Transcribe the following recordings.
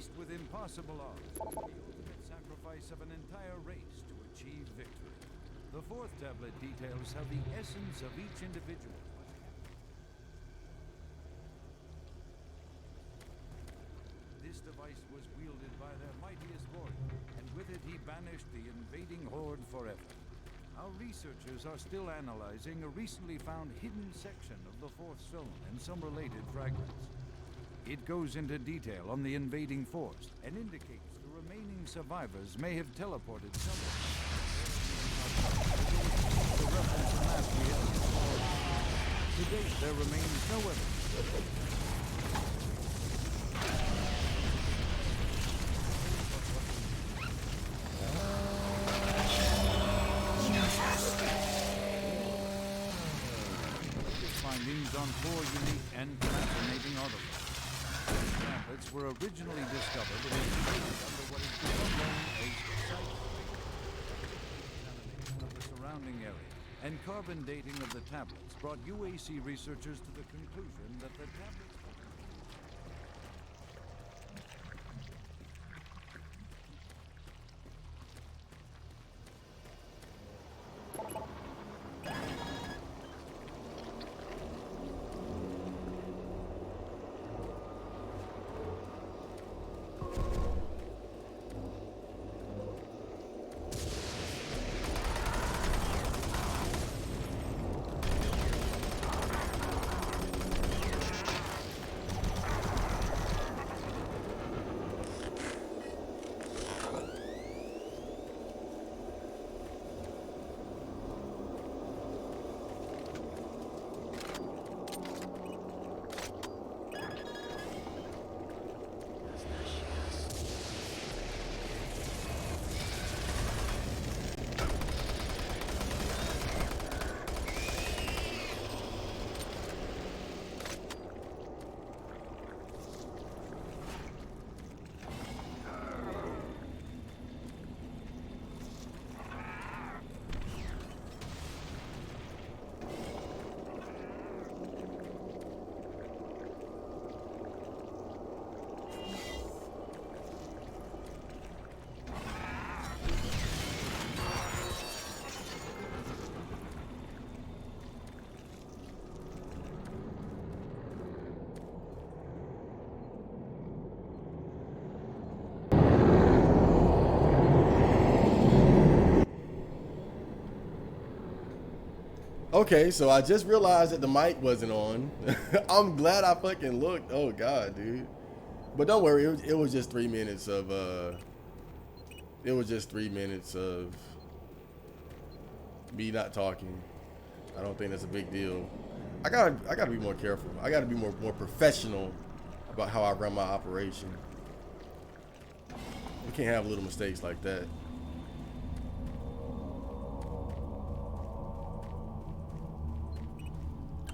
faced with impossible odds, the ultimate sacrifice of an entire race to achieve victory. The fourth tablet details how the essence of each individual. This device was wielded by their mightiest warrior, and with it he banished the invading horde forever. Our researchers are still analyzing a recently found hidden section of the fourth zone and some related fragments. It goes into detail on the invading force and indicates the remaining survivors may have teleported somewhere. The reference map we have installed. To date, there remains no evidence. Findings on 4 unique and fascinating artifacts. These tablets were originally discovered and created under what is become known as examination of the surrounding area, and carbon dating of the tablets brought UAC researchers to the conclusion that the tablets. Okay, so I just realized that the mic wasn't on. I'm glad I fucking looked. Oh god, dude. But don't worry, it was just 3 minutes of me not talking. I don't think that's a big deal. I gotta be more careful. I gotta be more professional about how I run my operation. We can't have little mistakes like that.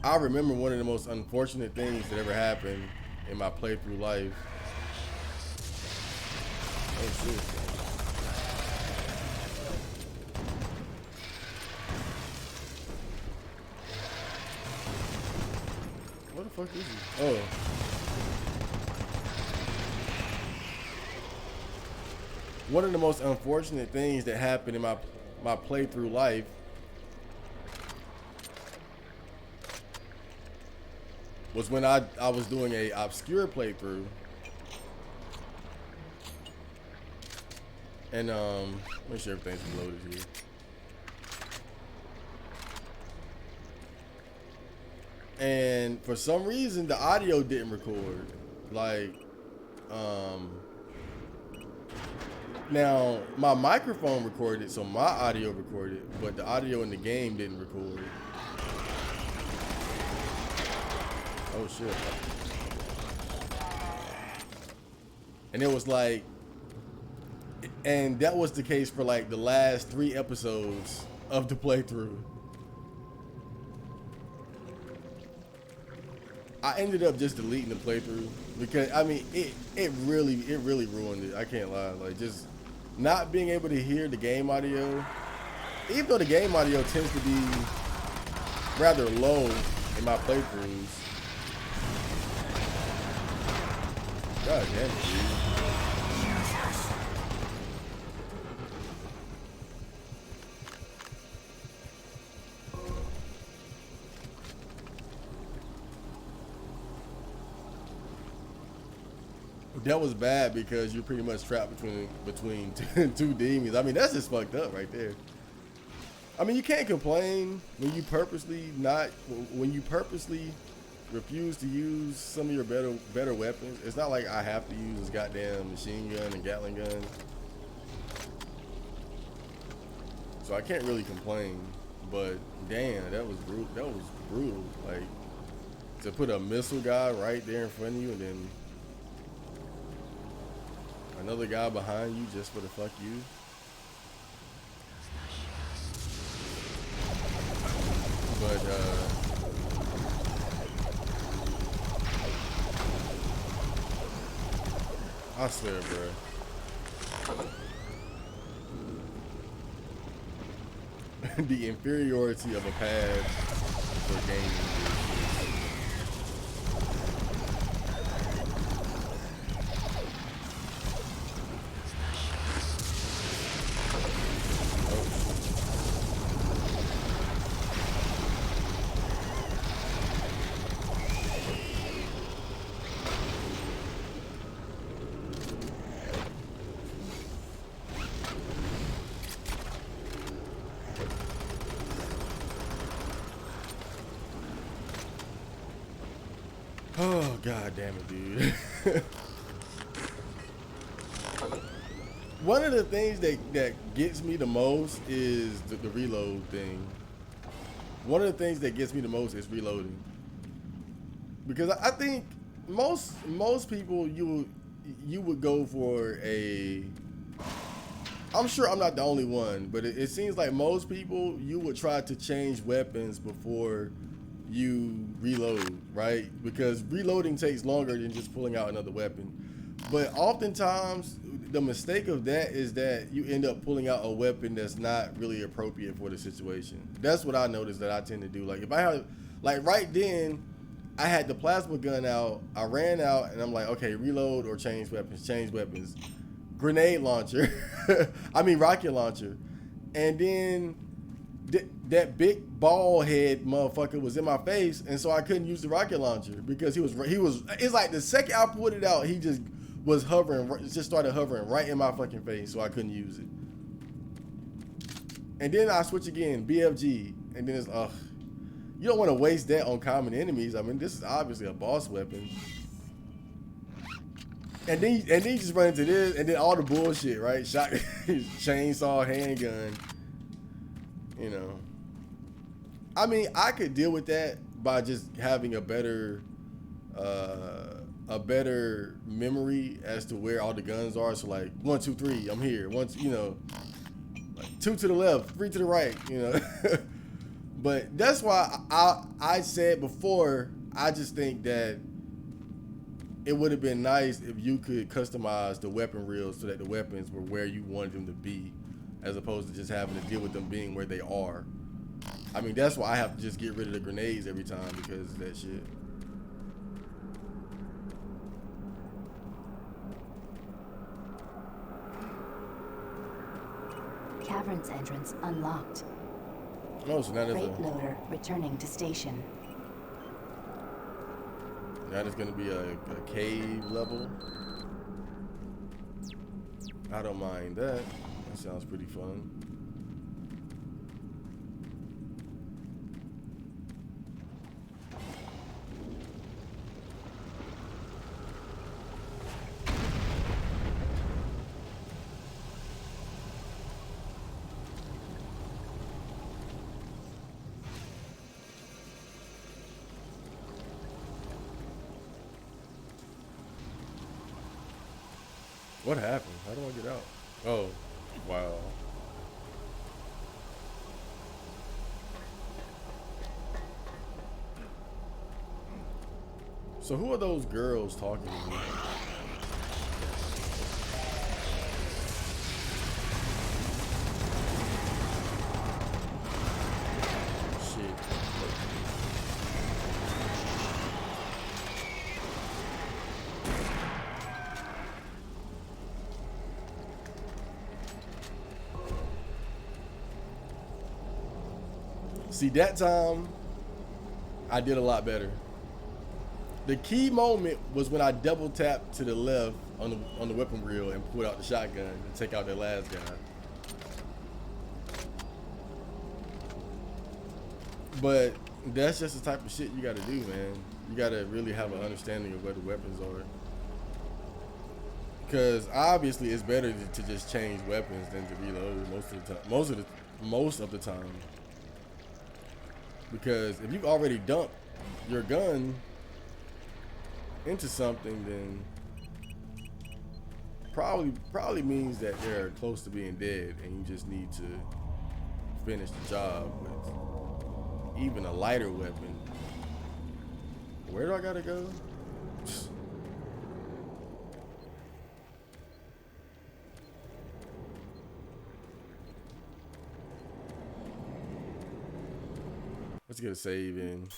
I remember one of the most unfortunate things that ever happened in my playthrough life. Oh shit. What the fuck is he? Oh. One of the most unfortunate things that happened in my playthrough life was when I was doing a obscure playthrough, and make sure everything's loaded here. And for some reason the audio didn't record. Like, now my microphone recorded, so my audio recorded, but the audio in the game didn't record. Oh shit. And it was like, and that was the case for like the last 3 episodes of the playthrough. I ended up just deleting the playthrough because I mean it really ruined it. I can't lie. Like, just not being able to hear the game audio, even though the game audio tends to be rather low in my playthroughs. God damn it, dude. that was bad because you're pretty much trapped between two demons. I mean, that's just fucked up right there. I mean, you can't complain when you purposely refuse to use some of your better weapons. It's not like I have to use this goddamn machine gun and Gatling gun, so I can't really complain. But damn, that was brutal. That was brutal. Like, to put a missile guy right there in front of you and then another guy behind you just for the fuck you. But I swear, bro. The inferiority of a pad for gaming. Oh, god damn it, dude. One of the things that gets me the most is the reload thing. One of the things that gets me the most is reloading. Because I think most people you would go for a, I'm sure I'm not the only one, but it seems like most people, you would try to change weapons before you reload, right? Because reloading takes longer than just pulling out another weapon. But oftentimes the mistake of that is that you end up pulling out a weapon that's not really appropriate for the situation. That's what I noticed that I tend to do. Like, if I have, like, right then I had the plasma gun out, I ran out and I'm like, okay, reload or change weapons, grenade launcher, I mean rocket launcher. And then that big ball head motherfucker was in my face, and so I couldn't use the rocket launcher because he was it's like the second I pulled it out, he just was started hovering right in my fucking face, so I couldn't use it. And then I switch again, BFG, and then it's you don't want to waste that on common enemies. I mean, this is obviously a boss weapon. And then you just run into this, and then all the bullshit, right? Shot, chainsaw, handgun. You know, I mean, I could deal with that by just having a better memory as to where all the guns are. So like 1, 2, 3, I'm here. Once, you know, like 2 to the left, 3 to the right. You know, but that's why I said before. I just think that it would have been nice if you could customize the weapon reels so that the weapons were where you wanted them to be, as opposed to just having to deal with them being where they are. I mean, that's why I have to just get rid of the grenades every time, because of that shit. Cavern's entrance unlocked. Oh, so now there's Freight loader returning to station. now there's gonna be a cave level. I don't mind that. That sounds pretty fun. What happened? How do I get out? Oh, wow. So who are those girls talking to me? Shit. See, that time I did a lot better. The key moment was when I double tapped to the left on the weapon wheel and pulled out the shotgun and take out that last guy. But that's just the type of shit you gotta do, man. You gotta really have an understanding of where the weapons are. Because obviously it's better to just change weapons than to reload most of the time. Most of the time. Because if you've already dumped your gun into something, then probably means that they're close to being dead and you just need to finish the job with even a lighter weapon. Where do I gotta go? Let's get a save in.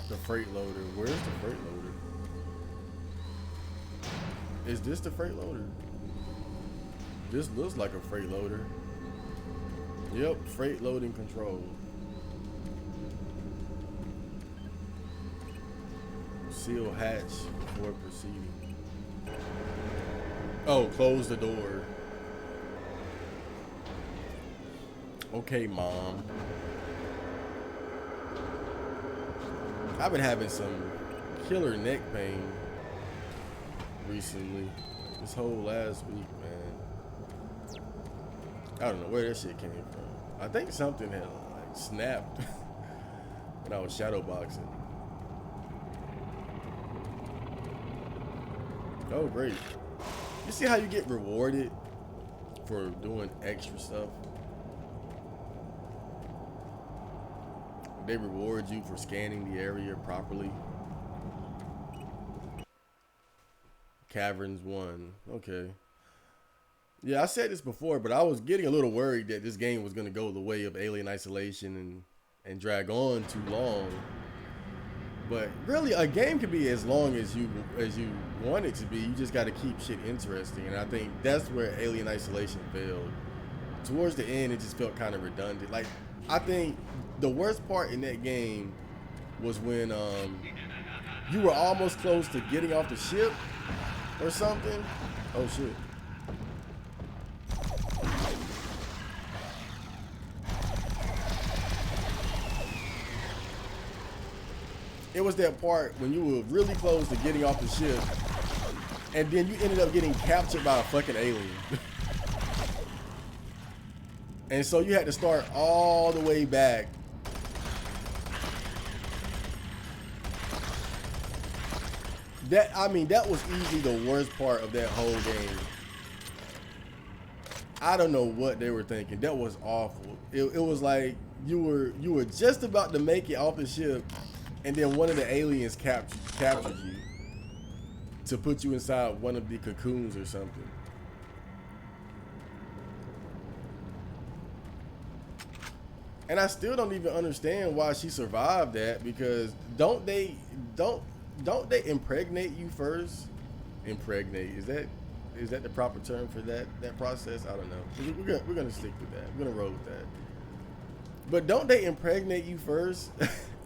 The freight loader. Where's the freight loader? Is this the freight loader? This looks like a freight loader. Yep, freight loading control. Seal hatch before proceeding. Oh, close the door. Okay, Mom. I've been having some killer neck pain recently. This whole last week, man. I don't know where that shit came from. I think something had like snapped when I was shadowboxing. Oh, great. You see how you get rewarded for doing extra stuff? They reward you for scanning the area properly. Caverns 1. Okay. Yeah, I said this before, but I was getting a little worried that this game was going to go the way of Alien Isolation and drag on too long. But really, a game can be as long as you want it to be. You just got to keep shit interesting. And I think that's where Alien Isolation failed. Towards the end, it just felt kind of redundant. Like, I think the worst part in that game was when you were almost close to getting off the ship or something. Oh shit. It was that part when you were really close to getting off the ship and then you ended up getting captured by a fucking alien. And so you had to start all the way back. That was easily the worst part of that whole game. I don't know what they were thinking. That was awful. It was like you were just about to make it off the ship, and then one of the aliens captured you to put you inside one of the cocoons or something. And I still don't even understand why she survived that, because don't they impregnate you first? Impregnate, is that the proper term for that process? I don't know. We're gonna stick with that. We're gonna roll with that. But don't they impregnate you first,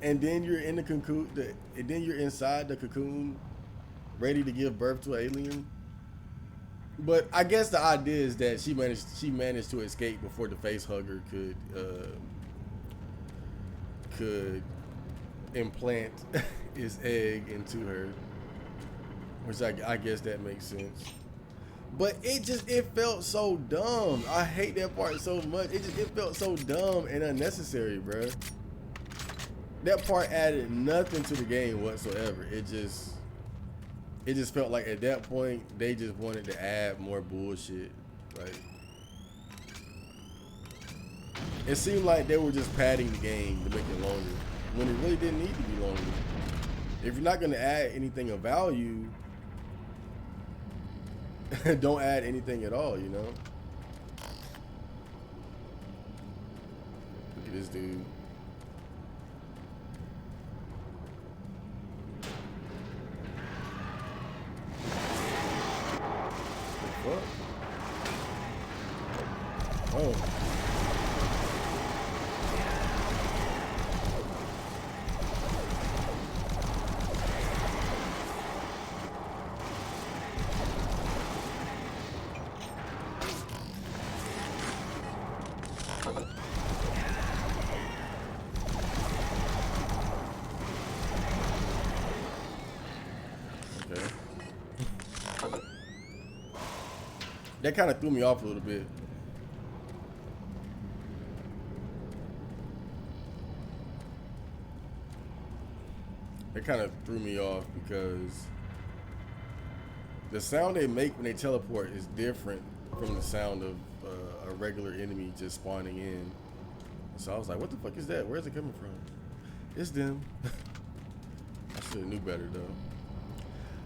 and then you're in the cocoon, and then you're inside the cocoon, ready to give birth to an alien? But I guess the idea is that she managed to escape before the face hugger could implant his egg into her, which I guess that makes sense. But it felt so dumb. I hate that part so much. It felt so dumb and unnecessary, bro. That part added nothing to the game whatsoever. It just felt like at that point they just wanted to add more bullshit. Like, It seemed like they were just padding the game to make it longer, when it really didn't need to be longer. If you're not gonna add anything of value, don't add anything at all, you know? Look at this dude. What? Oh. Okay. That kind of threw me off a little bit. It kind of threw me off because the sound they make when they teleport is different from the sound of a regular enemy just spawning in. So I was like, what the fuck is that? Where's it coming from? It's them. I should have knew better though.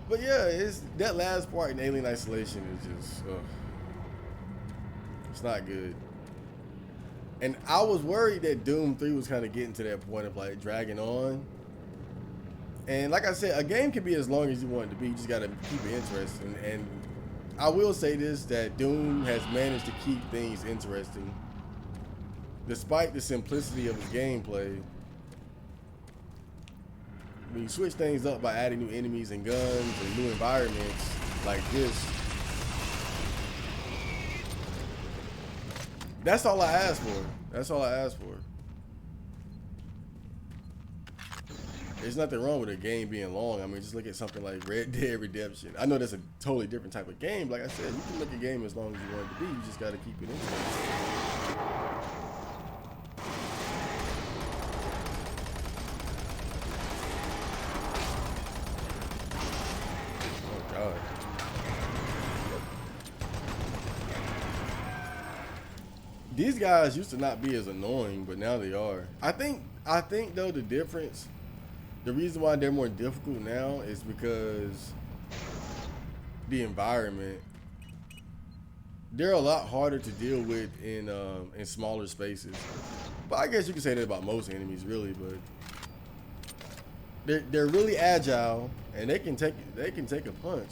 But yeah, it's that last part in Alien Isolation is just, it's not good. And I was worried that Doom 3 was kind of getting to that point of like dragging on. And like I said, a game can be as long as you want it to be. You just gotta keep it interesting. And I will say this, that Doom has managed to keep things interesting. Despite the simplicity of his gameplay, when you switch things up by adding new enemies and guns and new environments like this, that's all I asked for. That's all I asked for. There's nothing wrong with a game being long. I mean, just look at something like Red Dead Redemption. I know that's a totally different type of game. Like I said, you can make a game as long as you want it to be. You just got to keep it interesting. Oh, God. These guys used to not be as annoying, but now they are. I think though the difference, the reason why they're more difficult now is because the environment, they're a lot harder to deal with in smaller spaces. But I guess you can say that about most enemies, really. But they're really agile and they can take a punch.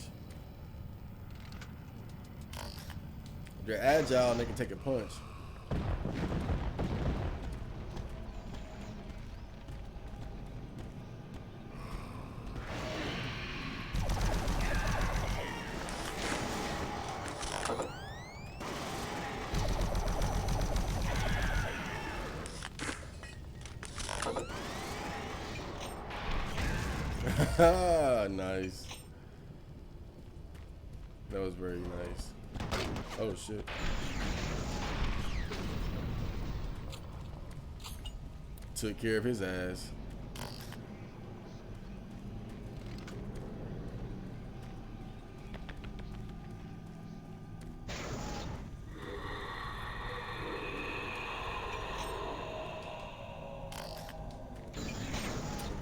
They're agile and they can take a punch. Nice. That was very nice. Oh shit. Took care of his ass.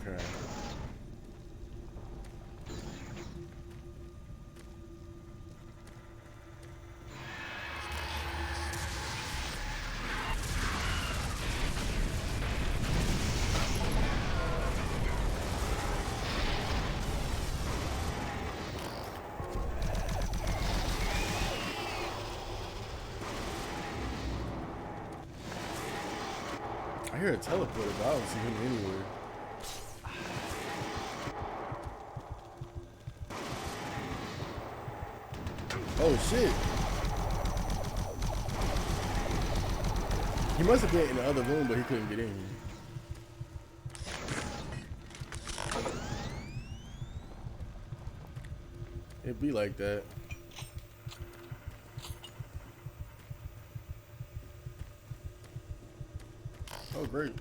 Okay. I hear a teleporter, but I don't see him anywhere. Oh shit. He must have been in the other room, but he couldn't get in. It'd be like that. Oh, great.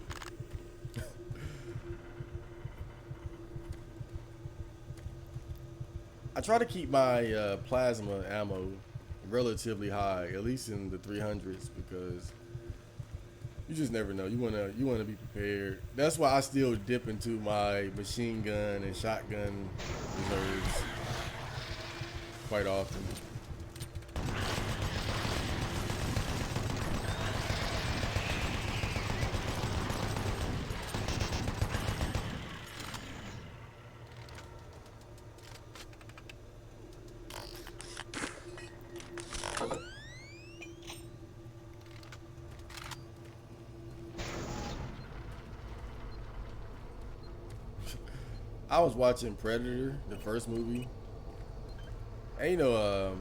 I try to keep my plasma ammo relatively high, at least in the 300s, because You just never know. You wanna be prepared. That's why I still dip into my machine gun and shotgun reserves quite often. I was watching Predator, the first movie, and you know,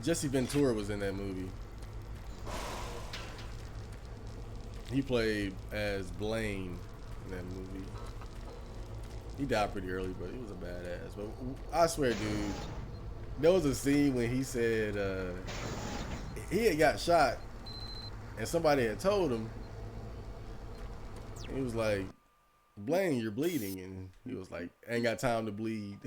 Jesse Ventura was in that movie. He played as Blaine in that movie. He died pretty early, but he was a badass. But I swear, dude, there was a scene when he said he had got shot, and somebody had told him. And he was like, "Blaine, you're bleeding," and he was like, "Ain't got time to bleed."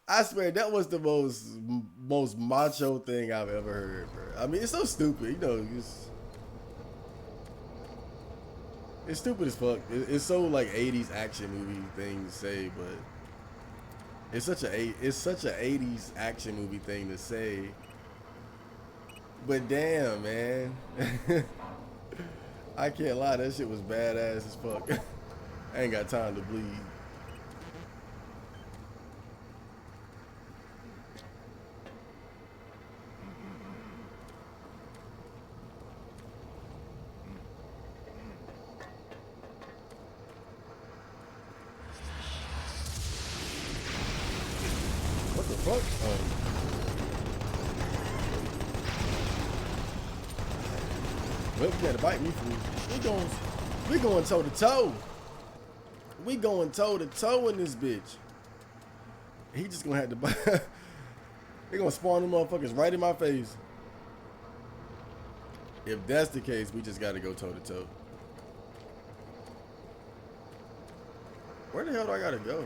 I swear that was the most macho thing I've ever heard, bro. I mean, it's so stupid, you know. It's stupid as fuck. It's so like 80s action movie thing to say, but it's such a 80s action movie thing to say. But damn, man, I can't lie, that shit was badass as fuck. I ain't got time to bleed. What the fuck? Well, you gotta bite me, fool. We going toe to toe. We going toe to toe in this bitch. He just gonna have to bite. They gonna spawn them motherfuckers right in my face. If that's the case, we just gotta go toe to toe. Where the hell do I gotta go?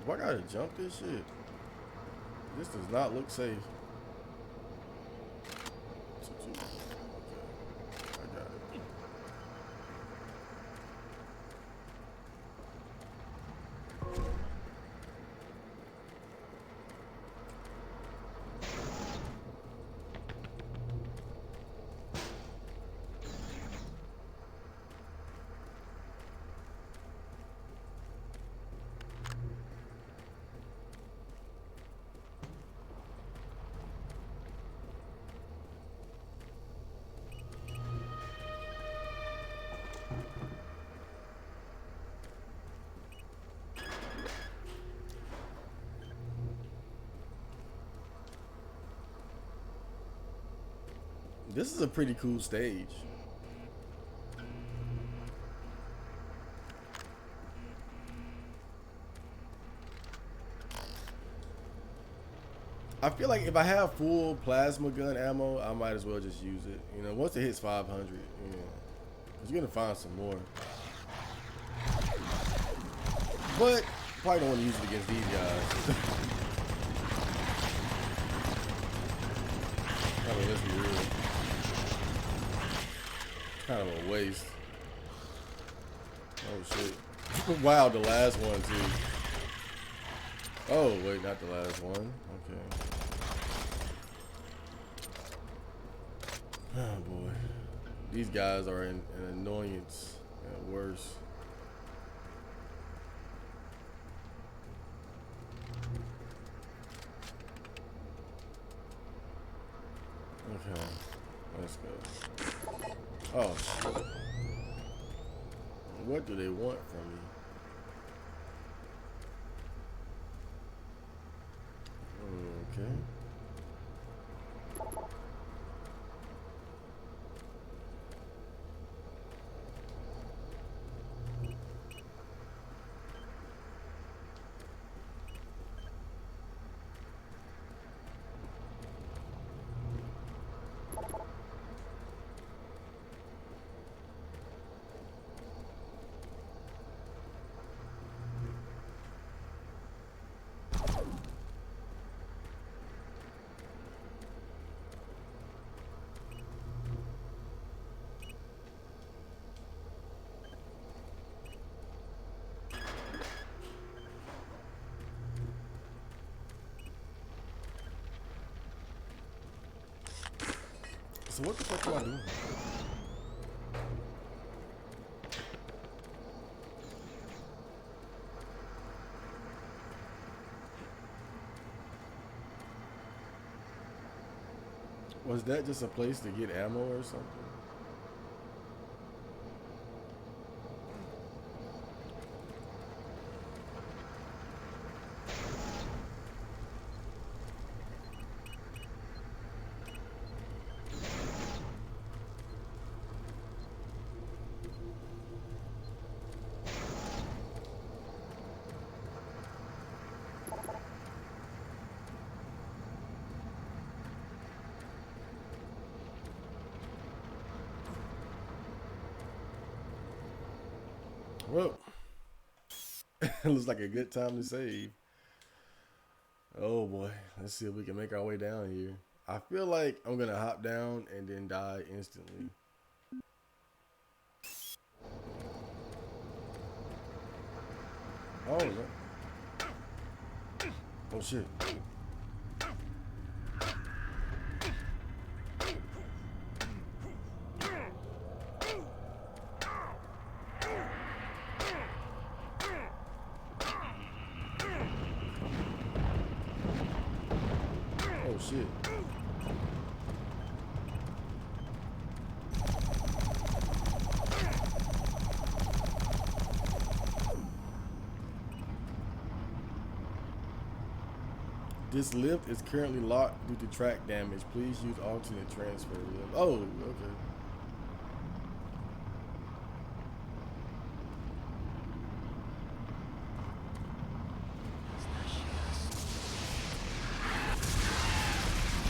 Do I gotta jump this shit? This does not look safe. Okay, I got it. This is a pretty cool stage. I feel like if I have full plasma gun ammo, I might as well just use it. You know, once it hits 500, you know, you're gonna find some more. But probably don't want to use it against these guys. I mean, let's be real. Kind of a waste. Oh shit. Wow, the last one too. Oh wait, not the last one. Okay. Oh boy. These guys are an annoyance at worst. Okay. Let's go. Oh shit. What do they want from me? Okay. So what the fuck am I doing? Was that just a place to get ammo or something? Well, looks like a good time to save. Oh boy, let's see if we can make our way down here. I feel like I'm gonna hop down and then die instantly. Oh no. Oh shit. Oh shit. This lift is currently locked due to track damage. Please use alternate transfer lift. Oh, okay.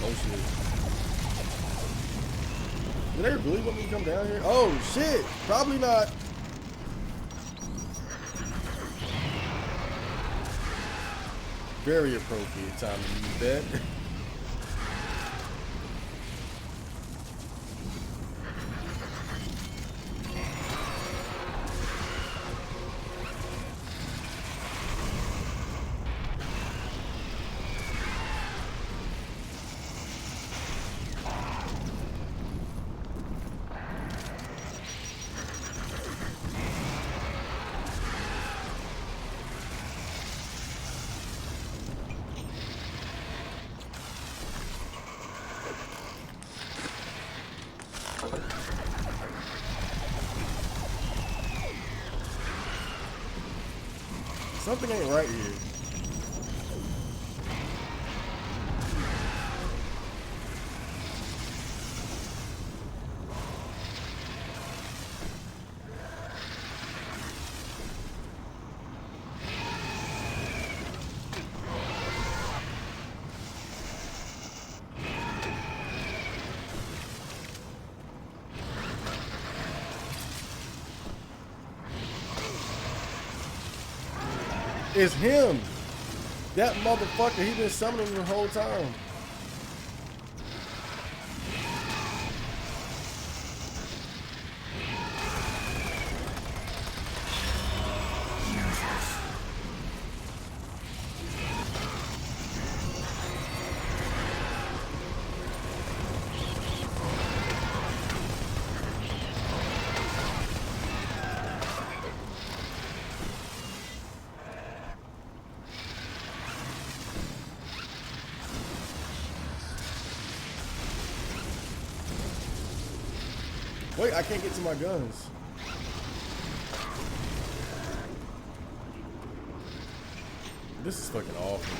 Oh shit. Did they really want me to come down here? Oh shit! Probably not. Very appropriate time to use that. Something ain't right here. It's him. That motherfucker, he been summoning the whole time. Wait, I can't get to my guns. This is fucking awful.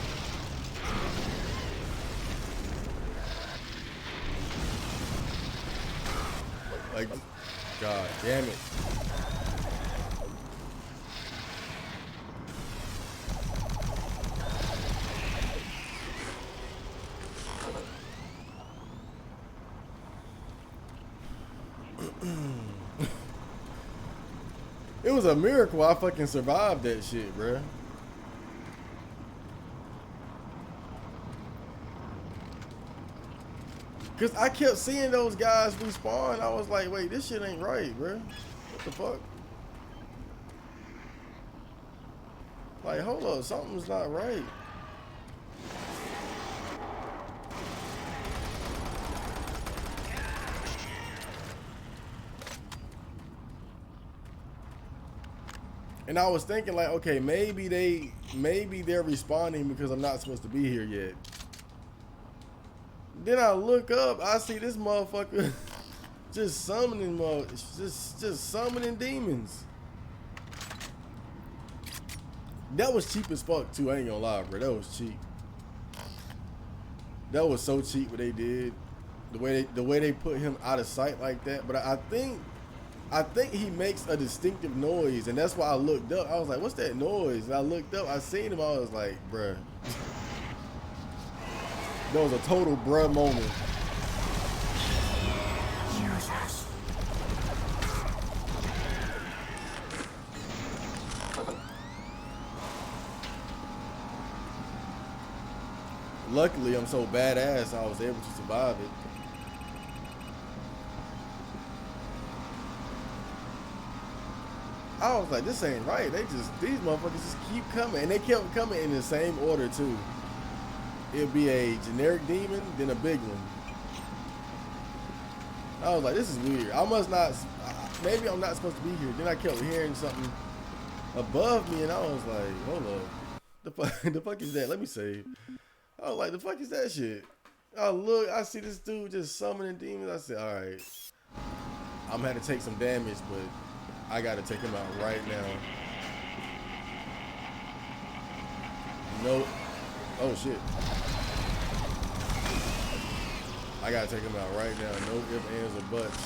Like, god damn it. It was a miracle I fucking survived that shit, bruh. Cause I kept seeing those guys respawn. I was like, wait, this shit ain't right, bruh. What the fuck? Like, hold up, something's not right. And I was thinking like, okay, maybe they're responding because I'm not supposed to be here yet. Then I look up, I see this motherfucker just summoning just summoning demons. That was cheap as fuck too, I ain't gonna lie, bro. That was cheap. That was so cheap what they did. The way they put him out of sight like that. But I think he makes a distinctive noise, and that's why I looked up. I was like, what's that noise? And I looked up, I seen him, I was like, bruh. That was a total bruh moment. Jesus. Luckily, I'm so badass, I was able to survive it. I was like, this ain't right. These motherfuckers just keep coming. And they kept coming in the same order, too. It'd be a generic demon, then a big one. I was like, this is weird. I must not, maybe I'm not supposed to be here. Then I kept hearing something above me, and I was like, hold up. The fuck is that? Let me save. I was like, the fuck is that shit? I look, I see this dude just summoning demons. I said, all right, I'm gonna have to take some damage, but I gotta take him out right now. No. Oh shit. I gotta take him out right now. No ifs, ands, or buts.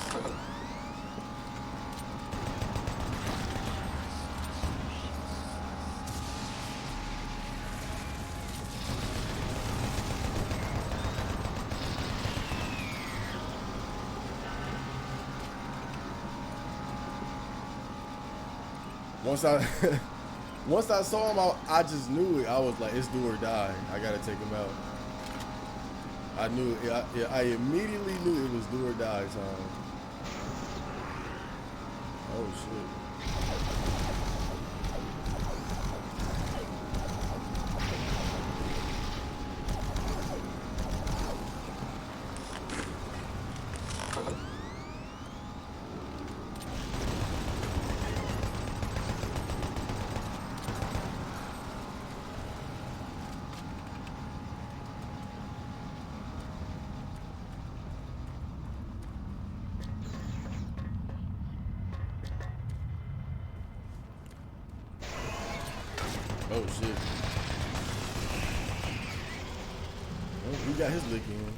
Once I saw him, I just knew it. I was like, it's do or die. I gotta take him out. I knew it. I immediately knew it was do or die time. Oh shit. Oh shit. Well, he got his lick in.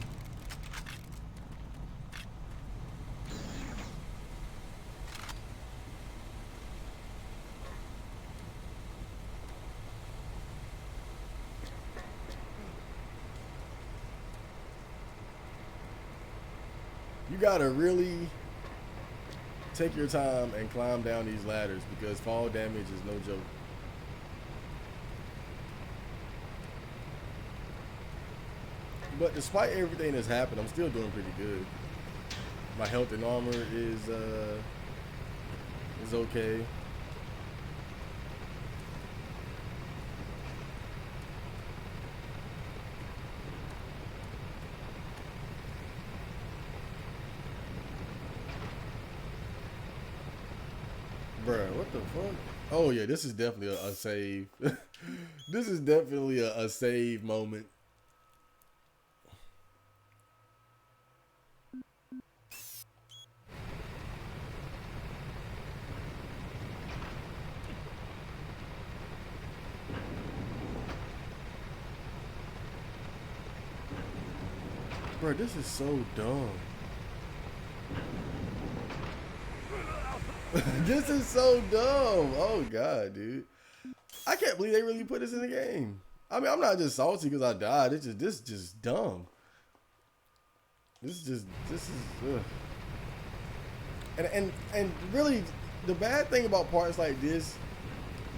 You gotta really take your time and climb down these ladders because fall damage is no joke. But despite everything that's happened, I'm still doing pretty good. My health and armor is okay. Bruh, what the fuck? Oh yeah, this is definitely a save. This is definitely a save moment. Bro, this is so dumb. This is so dumb. Oh god, dude. I can't believe they really put this in the game. I mean, I'm not just salty because I died. This is just dumb. This is ugh. And really, the bad thing about parts like this,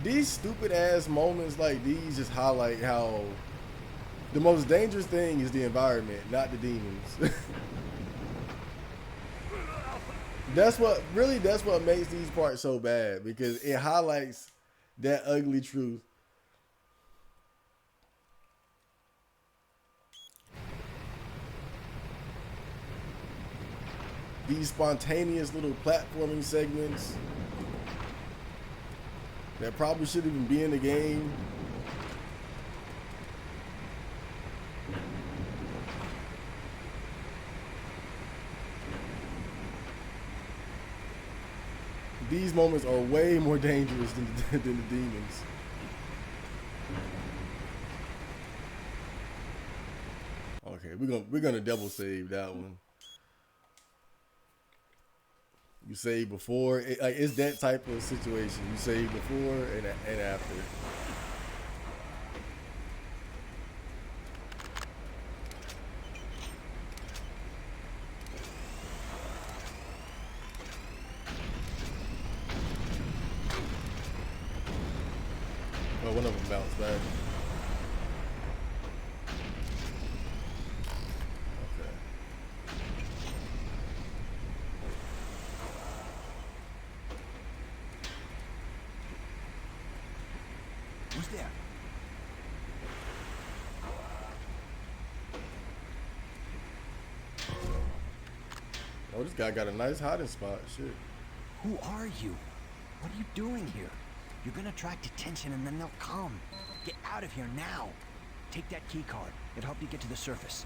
these stupid ass moments like these just highlight how the most dangerous thing is the environment, not the demons. That's what makes these parts so bad, because it highlights that ugly truth. These spontaneous little platforming segments. that probably shouldn't even be in the game. These moments are way more dangerous than the demons. Okay, we're gonna double save that one. You save before, like it's that type of situation. You save before and after. Oh, one of them bounced back. Okay. Who's there? Oh, this guy got a nice hiding spot. Shit. Who are you? What are you doing here? You're gonna attract attention and then they'll come. Get out of here now. Take that key card. It'll help you get to the surface.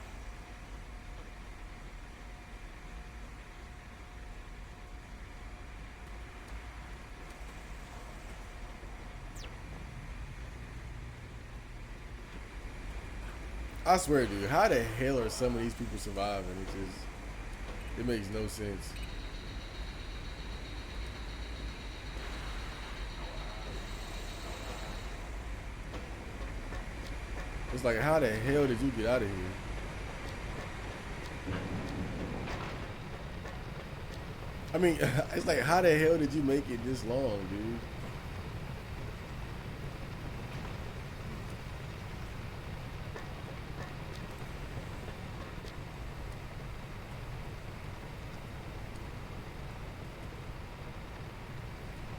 I swear, dude, how the hell are some of these people surviving? It makes no sense. It's like, how the hell did you get out of here? I mean, it's like, how the hell did you make it this long, dude?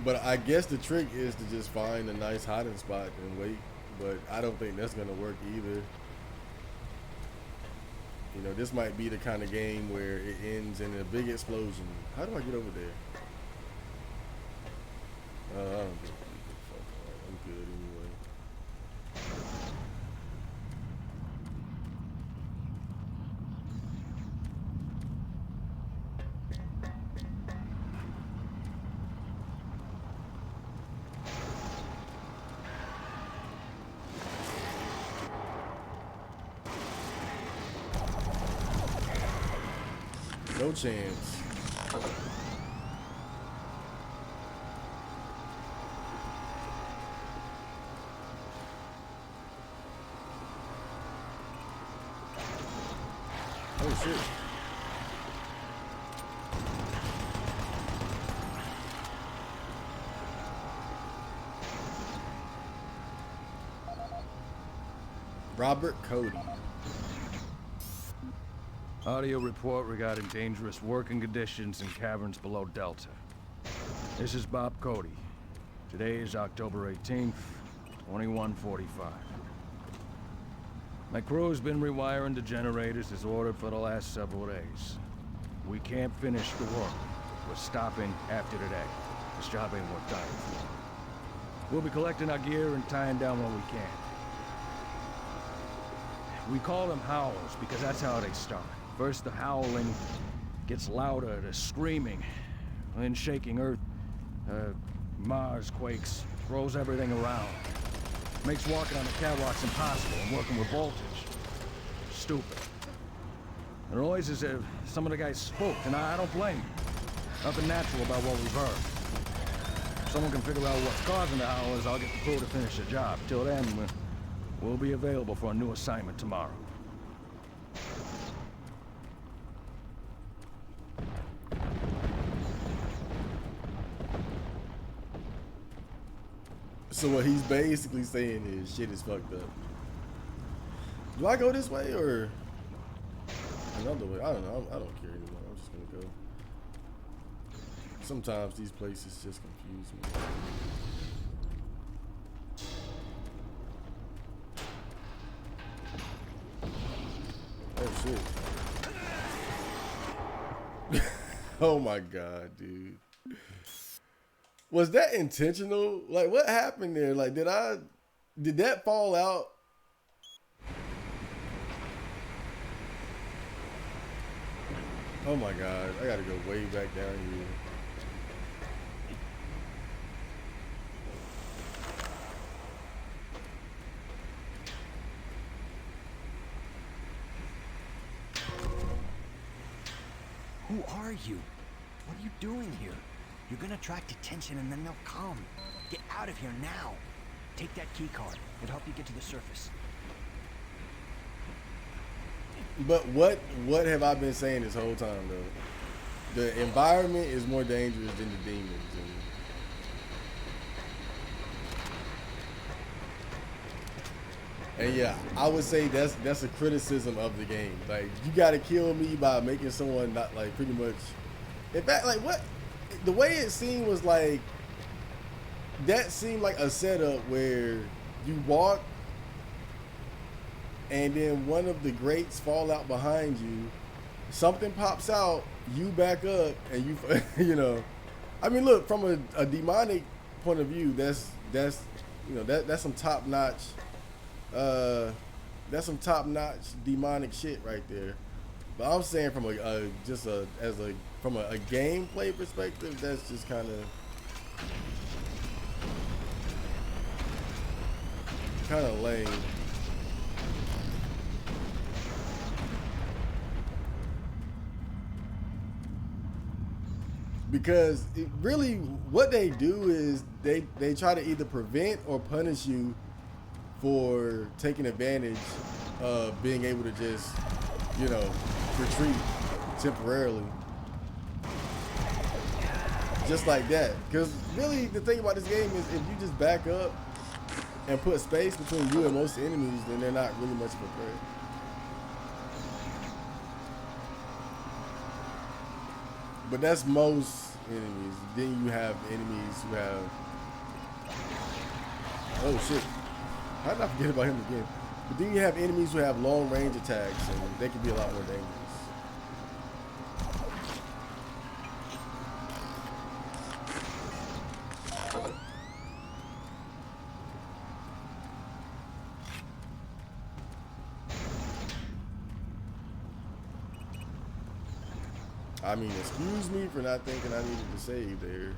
But I guess the trick is to just find a nice hiding spot and wait. But I don't think that's going to work either. You know, this might be the kind of game where it ends in a big explosion. How do I get over there? I don't think I'm good anyway. No chance. Oh shit. Robert Cody. Audio report regarding dangerous working conditions in caverns below Delta. This is Bob Cody. Today is October 18th, 2145. My crew's been rewiring the generators as ordered for the last several days. We can't finish the work. We're stopping after today. This job ain't worth dying for. We'll be collecting our gear and tying down what we can. We call them howls because that's how they start. First the howling gets louder, the screaming, then shaking earth. Mars quakes, throws everything around. Makes walking on the catwalks impossible and working with voltage. Stupid. The noise is if some of the guys spooked, and I don't blame them. Nothing natural about what we've heard. If someone can figure out what's causing the howlers, I'll get the crew to finish the job. Till then, we'll be available for a new assignment tomorrow. So what he's basically saying is shit is fucked up. Do I go this way or another way? I don't know. I don't care anymore. I'm just gonna go. Sometimes these places just confuse me. Oh shit. Oh my god, dude. Was that intentional? Like, what happened there? Like, did that fall out? Oh my God, I gotta go way back down here. Who are you? What are you doing here? You're gonna attract attention and then they'll come. Get out of here now. Take that key card. It'll help you get to the surface. But what have I been saying this whole time though? The environment is more dangerous than the demons. And yeah, I would say that's a criticism of the game. Like, you gotta kill me by making someone not, like, pretty much. In fact, like, what the way it seemed was like that seemed like a setup where you walk and then one of the grates fall out behind you, something pops out, you back up, and you you know, I mean, look, from a demonic point of view, that's you know, that's some top notch. That's some top-notch demonic shit right there. But I'm saying from a gameplay perspective, that's just kind of lame. Because really, what they do is they try to either prevent or punish you for taking advantage of being able to just, you know, retreat temporarily. Just like that. Because really, the thing about this game is if you just back up and put space between you and most enemies, then they're not really much of a threat. But that's most enemies. Then you have enemies who have... Oh, shit. How did I forget about him again? But then you have enemies who have long range attacks, and they can be a lot more dangerous. I mean, excuse me for not thinking I needed to save there.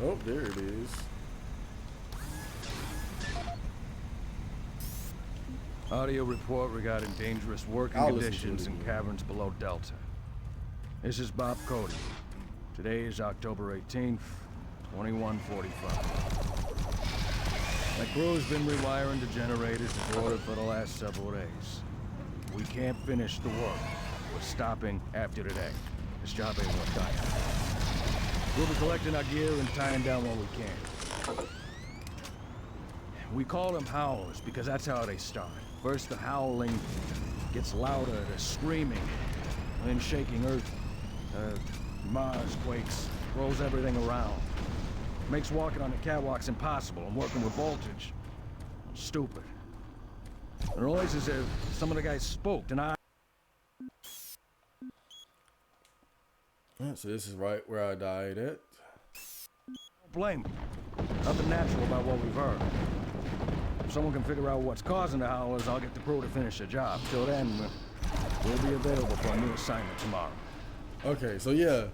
Oh, there it is. Audio report regarding dangerous working conditions in caverns below Delta. This is Bob Cody. Today is October 18th, 21:45. My crew's been rewiring the generators to order for the last several days. We can't finish the work. We're stopping after today. This job ain't worth dying. We'll be collecting our gear and tying down what we can. We call them howlers because that's how they start. First the howling gets louder, the screaming, then shaking earth. Mars quakes, rolls everything around. Makes walking on the catwalks impossible and working with voltage stupid. The noise is if some of the guys spooked and I... So this is right where I died at. Don't blame them. Nothing natural about what we've heard. If someone can figure out what's causing the howlers, I'll get the crew to finish the job. Till then, we'll be available for a new assignment tomorrow. Okay, so yeah.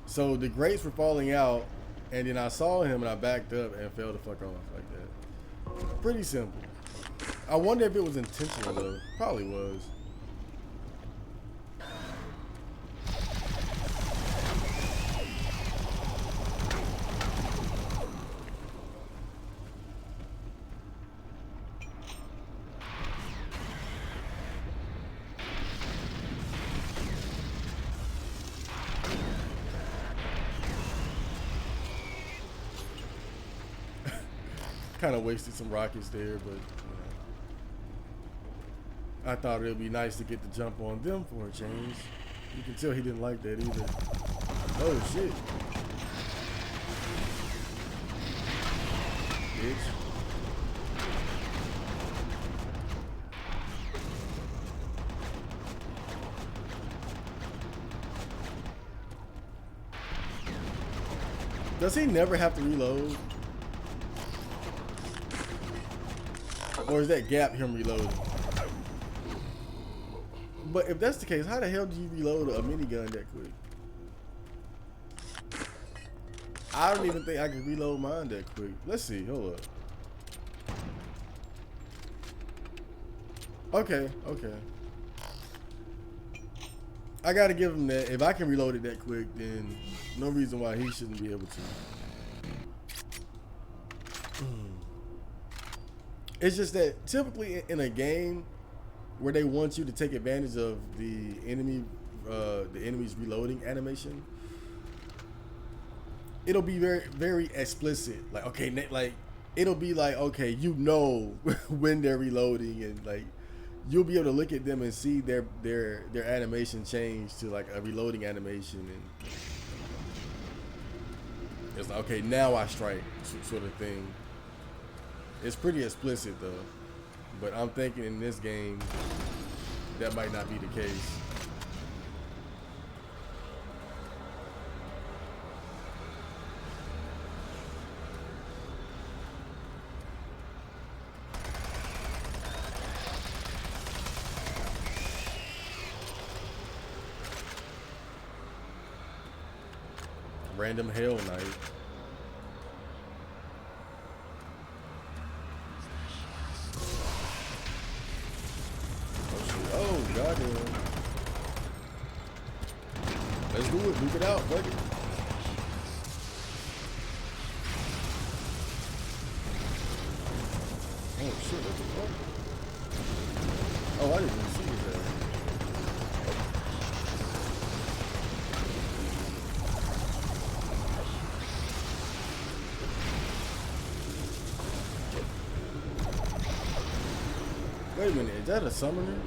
So the grates were falling out, and then I saw him and I backed up and fell the fuck off like that. Pretty simple. I wonder if it was intentional though. Probably was. Kind of wasted some rockets there, but you know. I thought it would be nice to get the jump on them for a change. You can tell he didn't like that either. Oh shit. Bitch. Does he never have to reload? Or is that gap him reloading? But if that's the case, how the hell do you reload a minigun that quick? I don't even think I can reload mine that quick. Let's see, hold up. Okay, okay. I gotta give him that. If I can reload it that quick, then no reason why he shouldn't be able to. It's just that typically in a game where they want you to take advantage of the enemy's reloading animation, it'll be very, very explicit. Like, okay, like it'll be like, okay, you know when they're reloading, and like you'll be able to look at them and see their animation change to like a reloading animation, and it's like, okay, now I strike, sort of thing. It's pretty explicit though, but I'm thinking in this game that might not be the case. Random Hell Night. Oh, goddamn. Let's do it. Duke it out. Fuck it. Oh, shit. What the fuck? Oh, I didn't even see his ass. Wait a minute. Is that a summoner?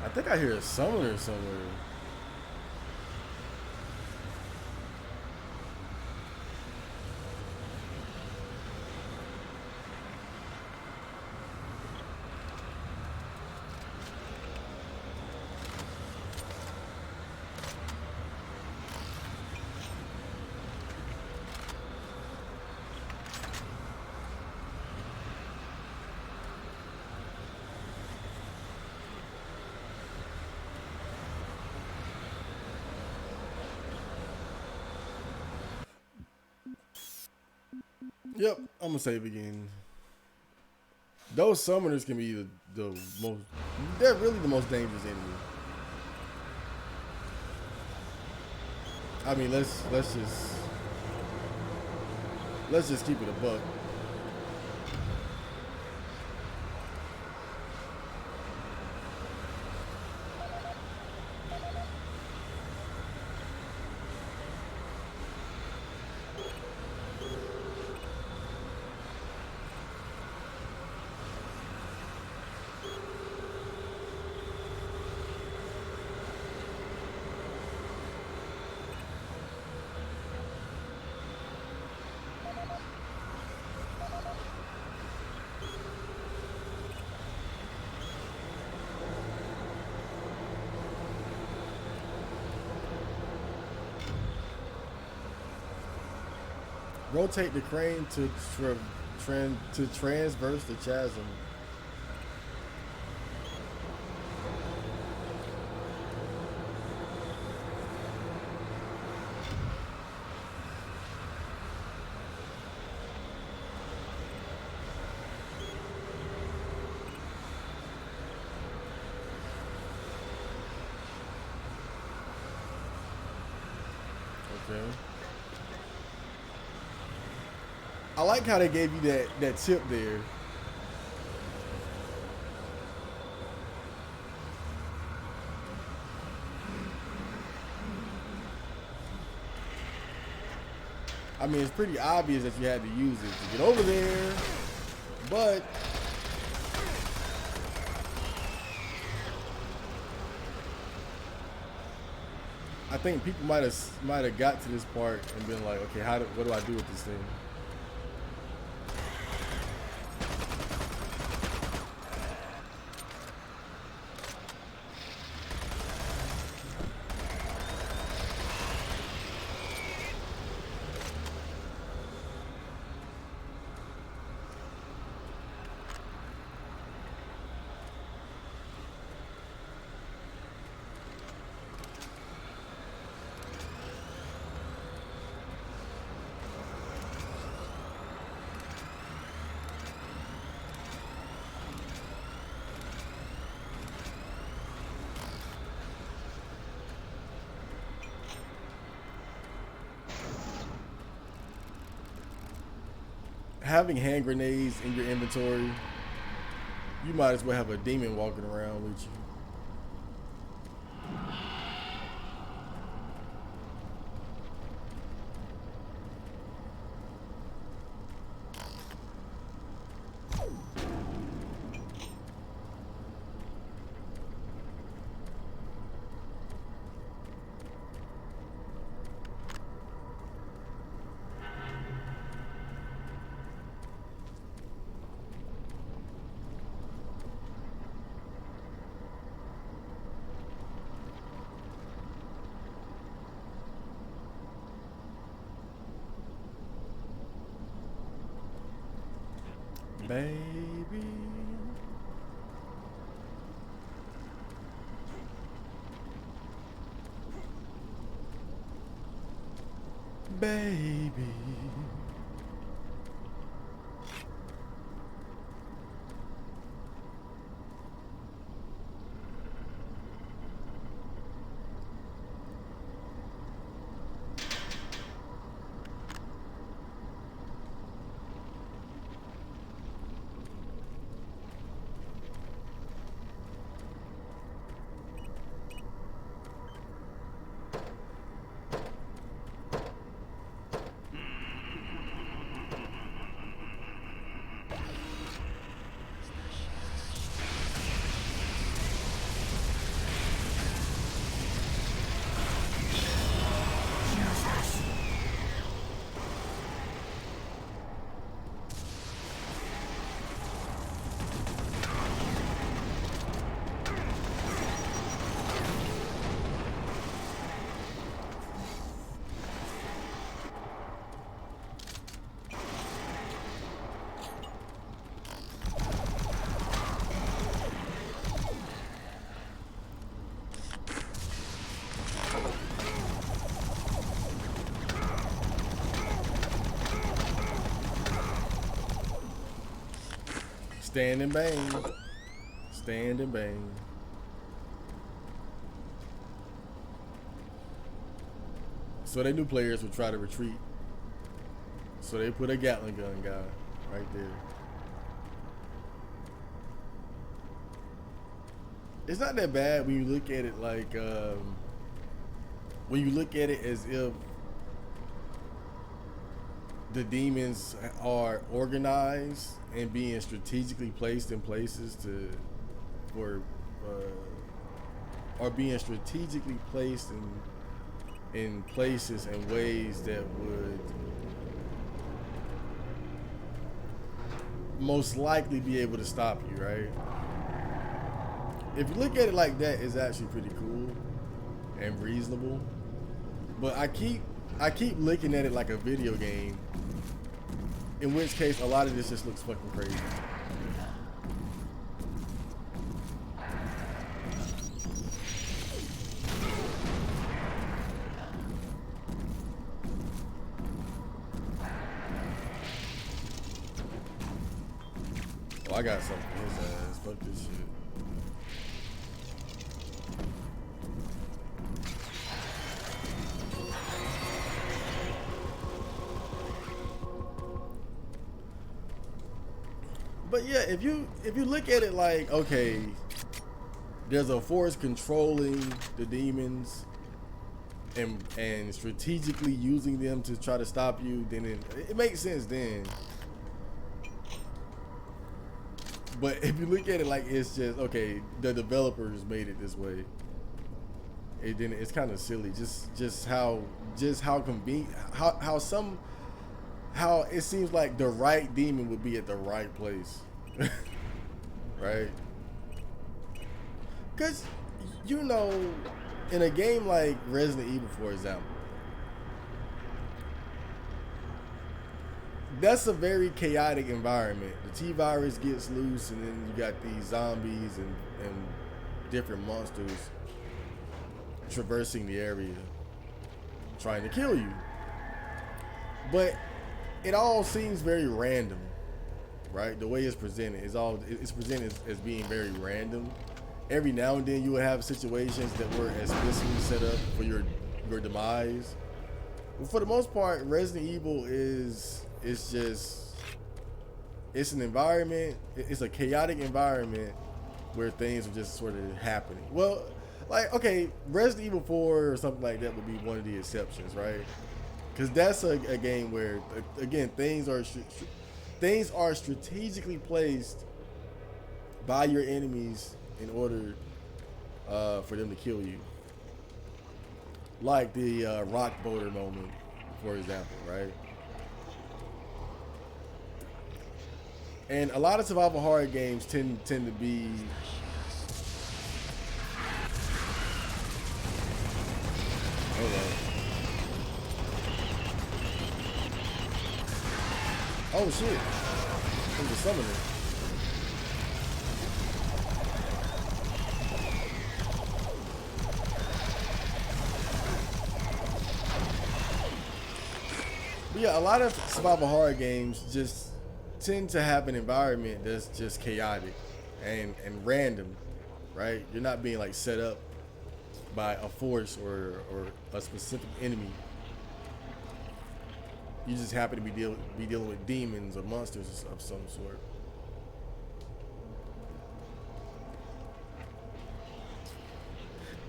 I think I hear a summoner somewhere. Yep, I'm gonna save again. Those summoners can be the most, they're really the most dangerous enemy. I mean, let's just keep it a buck. Rotate the crane to transverse the chasm. Okay. I like how they gave you that tip there. I mean, it's pretty obvious that you had to use it to get over there, but I think people might have got to this part and been like, okay, what do I do with this thing? Having hand grenades in your inventory, you might as well have a demon walking around with you. Baby, baby. Stand and bang. Stand and bang. So they knew players would try to retreat. So they put a Gatling gun guy right there. It's not that bad when you look at it like, when you look at it as if the demons are organized and being strategically placed in places are being strategically placed in places and ways that would most likely be able to stop you, right? If you look at it like that, it's actually pretty cool and reasonable. But I keep looking at it like a video game in which case a lot of this just looks fucking crazy. Oh, I got something for his ass. Fuck this shit. But yeah, if you look at it like, okay, there's a force controlling the demons and strategically using them to try to stop you, then it makes sense then. But if you look at it like it's just, okay, the developers made it this way, then it's kind of silly. Just how convenient, how it seems like the right demon would be at the right place. Right? Because, you know, in a game like Resident Evil, for example, that's a very chaotic environment. The T-virus gets loose, and then you got these zombies and different monsters traversing the area, trying to kill you. But it all seems very random, right? The way it's presented it's presented as being very random. Every now and then you will have situations that were explicitly set up for your demise. But for the most part, Resident Evil it's an environment. It's a chaotic environment where things are just sort of happening. Well, like, okay, Resident Evil 4 or something like that would be one of the exceptions, right? Because that's a game where, again, things are strategically placed by your enemies in order for them to kill you. Like the rock boulder moment, for example, right? And a lot of survival horror games tend to be hold on. Oh shit. There's a summoner. But yeah, a lot of survival horror games just tend to have an environment that's just chaotic and random, right? You're not being like set up by a force or a specific enemy. You just happen to be dealing with demons or monsters of some sort.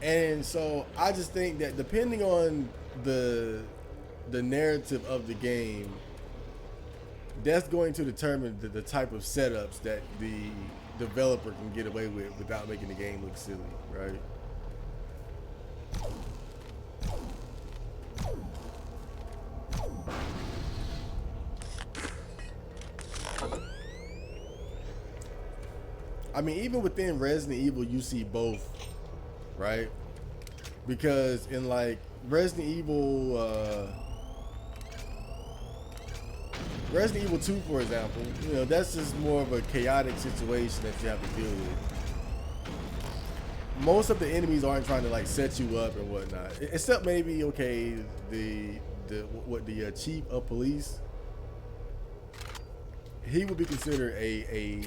And so I just think that depending on the narrative of the game, that's going to determine the type of setups that the developer can get away with without making the game look silly, right? I mean, even within Resident Evil, you see both, right? Because in like Resident Evil 2, for example, you know, that's just more of a chaotic situation that you have to deal with. Most of the enemies aren't trying to like set you up and whatnot, except maybe, okay, the chief of police. He would be considered a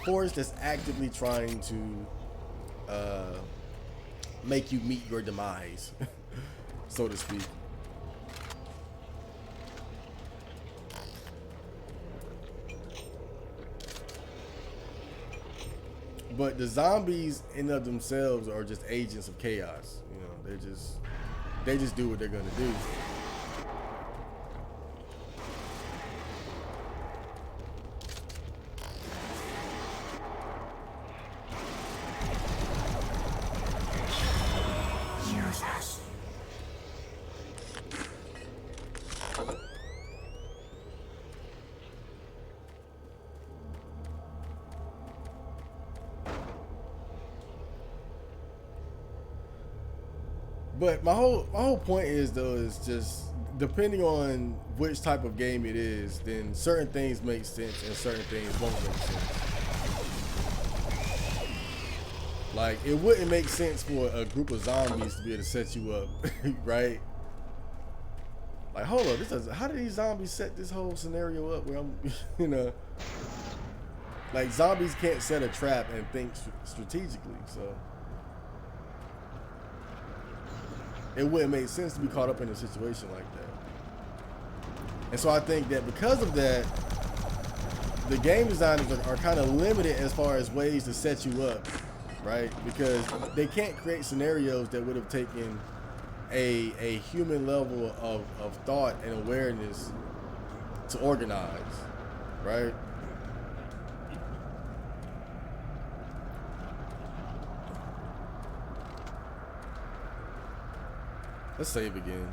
force that's actively trying to make you meet your demise, so to speak. But the zombies in of themselves are just agents of chaos. You know, they just do what they're gonna do. But my whole point is, though, is just depending on which type of game it is, then certain things make sense and certain things won't make sense. Like, it wouldn't make sense for a group of zombies to be able to set you up, right? Like, hold on, how did these zombies set this whole scenario up where I'm, you know? Like, zombies can't set a trap and think strategically, so. It wouldn't make sense to be caught up in a situation like that. And so I think that because of that, the game designers are kind of limited as far as ways to set you up, right? Because they can't create scenarios that would have taken a human level of thought and awareness to organize, right? Let's save again.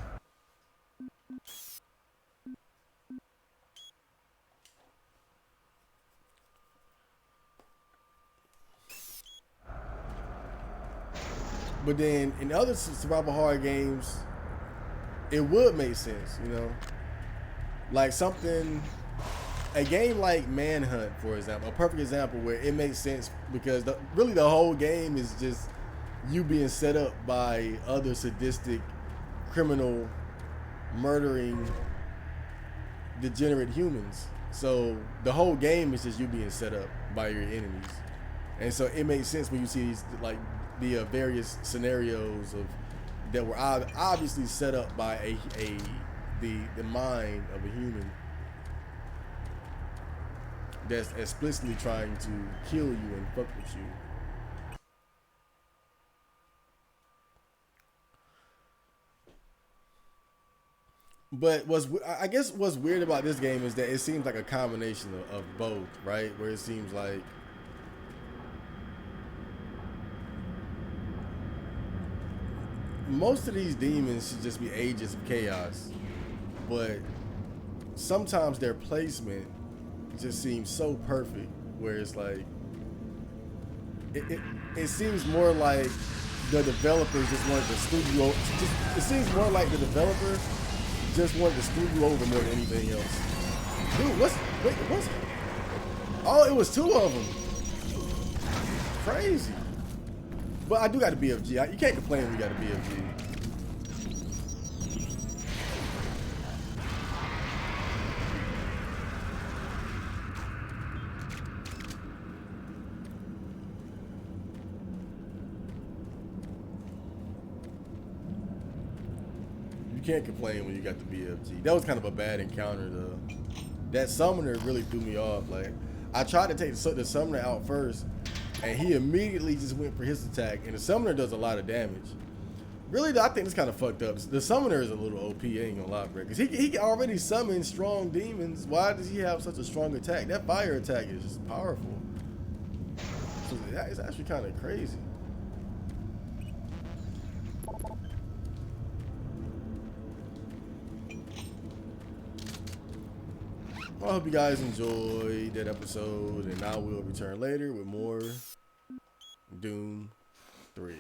But then in other survival horror games, it would make sense, you know? Like a game like Manhunt, for example, a perfect example where it makes sense because really the whole game is just you being set up by other sadistic, criminal, murdering, degenerate humans. So the whole game is just you being set up by your enemies. And so it makes sense when you see these, like, the various scenarios that were obviously set up by the mind of a human that's explicitly trying to kill you and fuck with you. But I guess what's weird about this game is that it seems like a combination of both, right? Where it seems like most of these demons should just be agents of chaos, but sometimes their placement just seems so perfect where it's like it seems more like the developers just wanted to screw you over. It seems more like the developer just wanted to screw you over more than anything else. Dude, what's oh, it was 2 of them. Crazy. But I do got a BFG. You can't complain when you got a BFG. You can't complain when you got the BFG. That was kind of a bad encounter though. That summoner really threw me off. Like, I tried to take the summoner out first, and he immediately just went for his attack, and the summoner does a lot of damage. Really, I think it's kind of fucked up. The summoner is a little OP, I ain't gonna lie, bro. Because he already summoned strong demons. Why does he have such a strong attack? That fire attack is just powerful. So that is actually kind of crazy. Well, I hope you guys enjoyed that episode, and I will return later with more Doom 3.